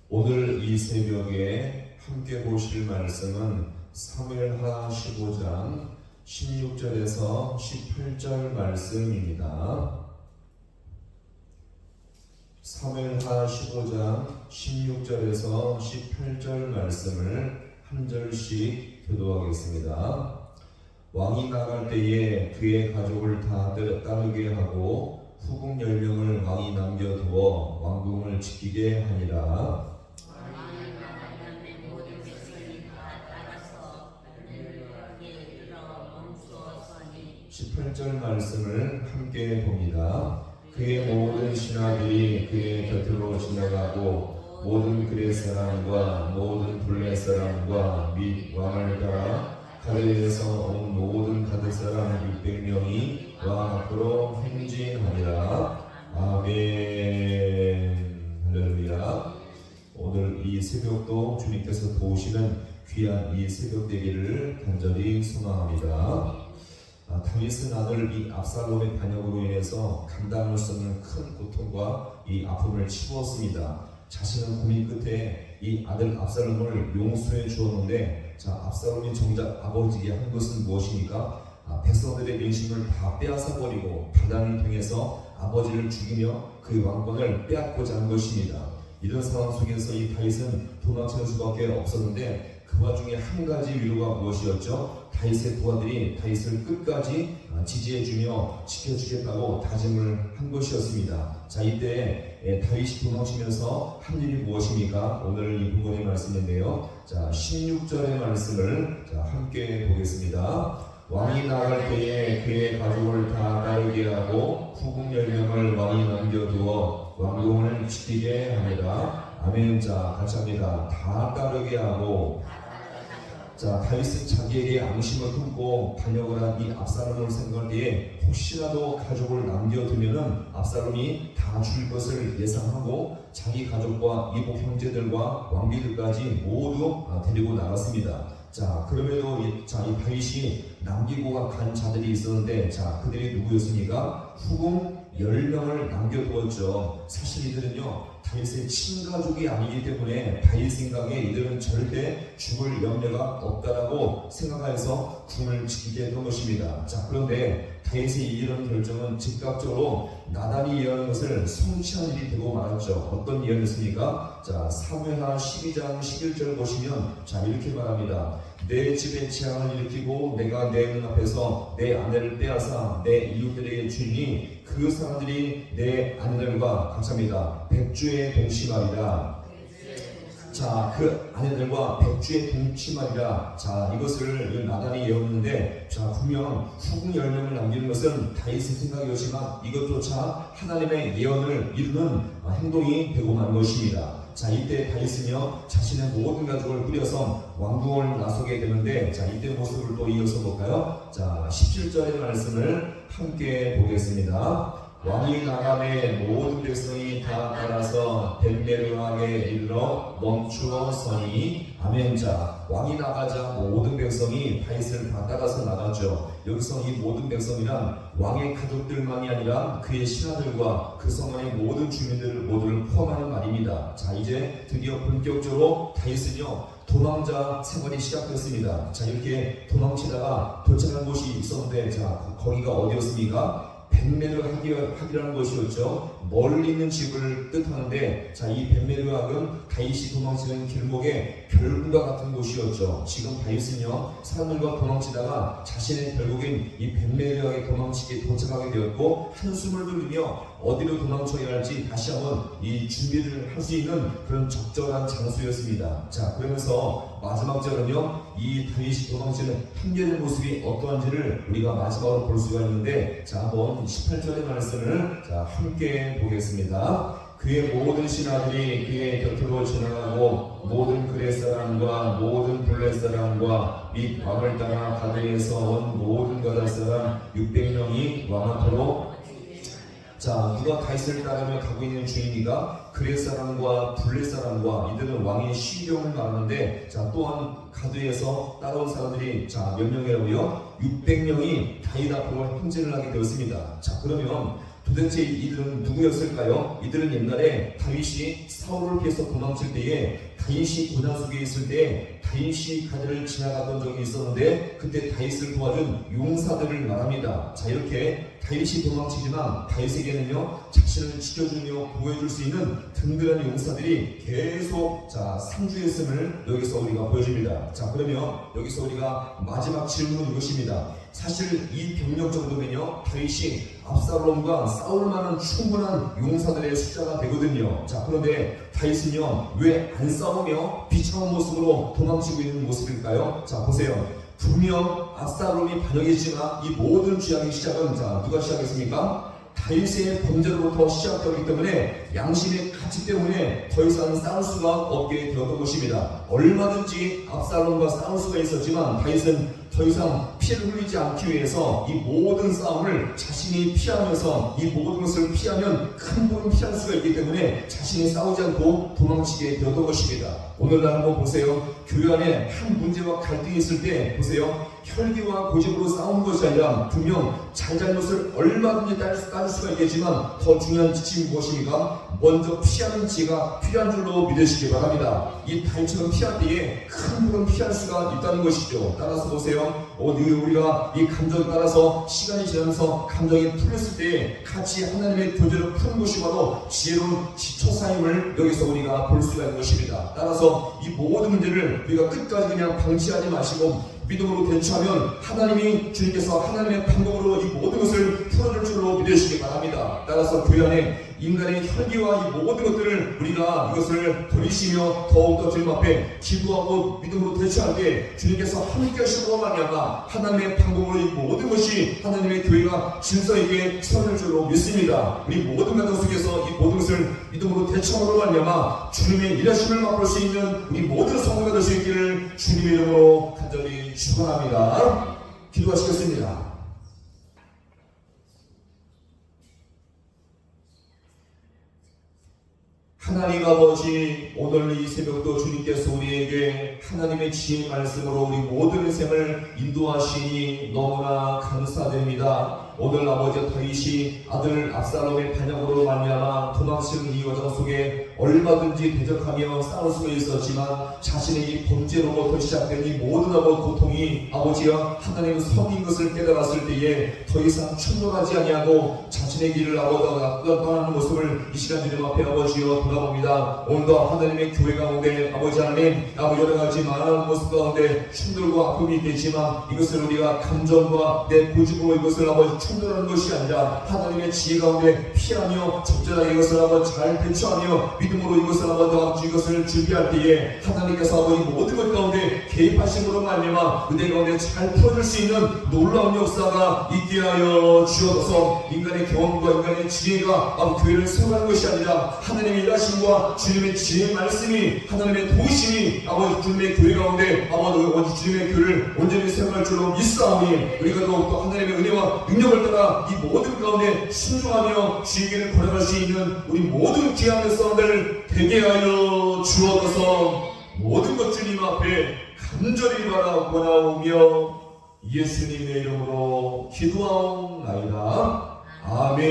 오늘 이 새벽에 함께 보실 말씀은 사무엘하 15장 16절에서 18절 말씀입니다. 사무엘하 15장 16절에서 18절 말씀을 한 절씩 교도하겠습니다. 왕이 나갈 때에 그의 가족을 다 따르게 하고 후궁 10명을 왕이 남겨두어 왕궁을 지키게 하니라. 18절 말씀을 함께 봅니다. 그의 모든 신하들이 그의 곁으로 지나가고 모든 그렛 사람과 모든 블렛 사람과 및 왕을 따라 가드에서 온 모든 가드 사람 600명이 왕 앞으로 행진하니라. 아멘. 할렐루야. 오늘 이 새벽도 주님께서 도우시는 귀한 이 새벽 되기를 간절히 소망합니다. 다윗은 아들 이 압살롬의 반역으로 인해서 감당할 수 없는 큰 고통과 이 아픔을 치루었습니다. 자신은 고민 끝에 이 아들 압살롬을 용서해 주었는데, 압살롬이 정작 아버지에게 한 것은 무엇입니까? 백성들의 민심을 다 빼앗아 버리고 바단을 통해서 아버지를 죽이며 그 왕권을 빼앗고자 한 것입니다. 이런 상황 속에서 이 다윗은 도망칠 수밖에 없었는데, 그 와중에 한 가지 위로가 무엇이었죠? 다윗의 부하들이 다윗을 끝까지 지지해주며 지켜주겠다고 다짐을 한 것이었습니다. 이때 다윗이 도망치면서 한 일이 무엇입니까? 오늘 이 부분의 말씀인데요. 16절의 말씀을 함께 보겠습니다. 왕이 나갈 때에 그의 가족을 다 따르게 하고 후궁 10명을 왕이 남겨두어 왕궁을 지키게 합니다. 아멘. 같이 합니다. 다 따르게 하고. 다윗은 자기에게 앙심을 품고 반역을 한 이 압살롬을 생각할 때에 혹시라도 가족을 남겨두면은 압살롬이 다 죽일 것을 예상하고 자기 가족과 이복 형제들과 왕비들까지 모두 데리고 나갔습니다. 그럼에도 이 다윗이 남기고 간 자들이 있었는데, 그들이 누구였습니까? 후궁 10명을 남겨두었죠. 사실 이들은요, 다윗의 친가족이 아니기 때문에 다윗 생각에 이들은 절대 죽을 염려가 없다라고 생각해서 궁을 지키게 했던 것입니다. 그런데 다윗의 이런 결정은 즉각적으로 나단이 예언한 것을 성취한 일이 되고 말았죠. 어떤 예언이었습니까? 사무엘하 12장 11절 보시면 이렇게 말합니다. 내 집에 재앙을 일으키고 내가 내 눈앞에서 내 아내를 빼앗아 내 이웃들에게 주니 그 사람들이 내 아내들과 같이합니다. 백주에 동침하리라. 그 아내들과 백주에 동침하리라. 이것을 나단이 예언했는데, 분명 후궁 10명을 남기는 것은 다윗의 생각이었지만 이것조차 하나님의 예언을 이루는 행동이 되고 만 것입니다. 이때 다윗은요, 자신의 모든 가족을 꾸려서 왕궁을 나서게 되는데, 이때 모습을 또 이어서 볼까요? 17절의 말씀을 함께 보겠습니다. 왕이 나감에 모든 백성이 다 따라서 벳메르하게 이르러 멈추어 서니. 아멘. 왕이 나가자 모든 백성이 다윗을 다 따라서 나갔죠. 여기서 이 모든 백성이란 왕의 가족들만이 아니라 그의 신하들과 그 성 안의 모든 주민들 모두를 포함하는 말입니다. 이제 드디어 본격적으로 다윗은요, 도망자 생활이 시작됐습니다. 이렇게 도망치다가 도착한 곳이 있었는데, 거기가 어디였습니까? 벳메르학이라는 것이었죠. 멀리 있는 집을 뜻하는데, 이 벳메르학은 다윗이 도망치는 길목의 결국과 같은 곳이었죠. 지금 다윗은요, 사람들과 도망치다가 자신의 결국엔 이 벳메르학에 도착하게 되었고, 한숨을 돌리며 어디로 도망쳐야 할지 다시 한번 이 준비를 할 수 있는 그런 적절한 장소였습니다. 그러면서 마지막 절은요, 이 다윗이 도망치는 한결의 모습이 어떠한지를 우리가 마지막으로 볼 수가 있는데, 한번 18절의 말씀을 함께 보겠습니다. 그의 모든 신하들이 그의 곁으로 지나가고 모든 그렛 사람과 모든 블렛 사람과 및 왕을 따라 가드에서 온 모든 가드 사람 600명이 왕 앞으로. 누가 다윗을 따르며 가고 있는 중입니까? 그렛 사람과 블렛 사람과 이들은 왕의 시경을 말하는데, 또한 가드에서 따라온 사람들이 몇 명이라고요? 600명이 다윗 앞으로 행진을 하게 되었습니다. 그러면 도대체 이들은 누구였을까요? 이들은 옛날에 다윗이 사울을 피해서 도망칠 때에 다윗이 고난 속에 있을 때 다윗이 가드를 지나갔던 적이 있었는데 그때 다윗을 도와준 용사들을 말합니다. 자, 이렇게 다윗이 도망치지만 다윗에게는요 자신을 지켜주며 보호해줄 수 있는 든든한 용사들이 계속 상주했음을 여기서 우리가 보여줍니다. 자, 그러면 여기서 우리가 마지막 질문은 이것입니다. 사실 이 병력 정도면요 다윗이 압살롬과 싸울 만한 충분한 용사들의 숫자가 되거든요. 자, 그런데 다윗은요 왜 안 싸우며 비참한 모습으로 도망치고 있는 모습일까요? 자, 보세요. 분명 압살롬이 반역했지만 이 모든 죄악의 시작은 누가 시작했습니까? 다윗의 범죄로부터 시작되기 때문에 양심의 가치 때문에 더 이상 싸울 수가 없게 되었던 것입니다. 얼마든지 압살롬과 싸울 수가 있었지만 다윗은 더 이상 피를 흘리지 않기 위해서 이 모든 싸움을 자신이 피하면서 이 모든 것을 피하면 큰 부분 피할 수가 있기 때문에 자신이 싸우지 않고 도망치게 되었던 것입니다. 오늘날 한번 보세요. 교회 안에 한 문제와 갈등이 있을 때 보세요. 혈기와 고집으로 싸우는 것이 아니라 분명 잘잘못을 얼마든지 따질 수가 있겠지만 더 중요한 지침이 무엇입니까? 먼저 피하는 지혜가 필요한 줄로 믿으시기 바랍니다. 이 다윗처럼 피할 때에 큰 부분 피할 수가 있다는 것이죠. 따라서 보세요. 우리가 이 감정에 따라서 시간이 지나면서 감정이 풀렸을 때 같이 하나님의 교제를 푸는 것이 바로 지혜로운 지초사임을 여기서 우리가 볼 수가 있는 것입니다. 따라서 이 모든 문제를 우리가 끝까지 그냥 방치하지 마시고 믿음으로 대처하면 하나님이 주님께서 하나님의 방법으로 이 모든 것을 풀어줄 줄로 믿으시기 바랍니다. 따라서 교회 안에 인간의 혈기와 이 모든 것들을 우리가 이것을 버리시며 더욱더 주님 앞에 기도하고 믿음으로 대처할 때 주님께서 함께 하시고 말미암아 하나님의 방법으로 이 모든 것이 하나님의 교회가 질서있게 세워질 줄로 믿습니다. 우리 모든 가정 속에서 이 모든 것을 믿음으로 대처함으로 말미암아 주님의 일하심을 맛볼 수 있는 우리 모든 성도가 될 수 있기를 주님의 이름으로 간절히 축원합니다. 기도하시겠습니다. 하나님 아버지, 오늘 이 새벽도 주님께서 우리에게 하나님의 지혜의 말씀으로 우리 모든 인생을 인도하시니 너무나 감사드립니다. 오늘 아버지 다윗이 아들 압살롬의 반역으로 말미암아 도망치는 이 여정 속에 얼마든지 대적하며 싸울 수가 있었지만 자신의 이 범죄로부터 시작된 이 모든 고통이 아버지와 하나님의 선인 것을 깨달았을 때에 더 이상 충돌하지 아니하고 자신의 길을 떠나는 모습을 이 시간 주님 앞에 아버지여 돌아봅니다. 오늘도 하나님의 교회 가운데 아버지 하나님 여러 가지 많은 모습 가운데 충돌과 아픔이 있겠지만 이것을 우리가 감정과 내 고집으로 이것을 아버지 충돌하는 것이 아니라 하나님의 지혜 가운데 피하며 적절하게 이것을 한번 잘 대처하며 믿음으로 이것을 한번 이것을 준비할 때에 하나님께서 아버지 모든 것 가운데 개입하심으로 말미암아 은혜 가운데 잘 풀어줄 수 있는 놀라운 역사가 있게 하여 주옵소서. 인간의 경험과 인간의 지혜가 교회를 세워가는 것이 아니라 하나님의 일하심과 주님의 지혜의 말씀이 하나님의 도우심이 아버지 주님의 교회 가운데 아버지 주님의 교회를 온전히 세워갈 줄로 믿사오니 우리가 더욱더 하나님의 은혜와 능력을 따라 이 모든 가운데 순종하며 주의 길을 걸어갈 수 있는 우리 모든 귀한 사람들 되게 하여 주옵소서. 모든 것 주님 앞에 간절히 바라오며 예수님의 이름으로 기도하옵나이다. 아멘.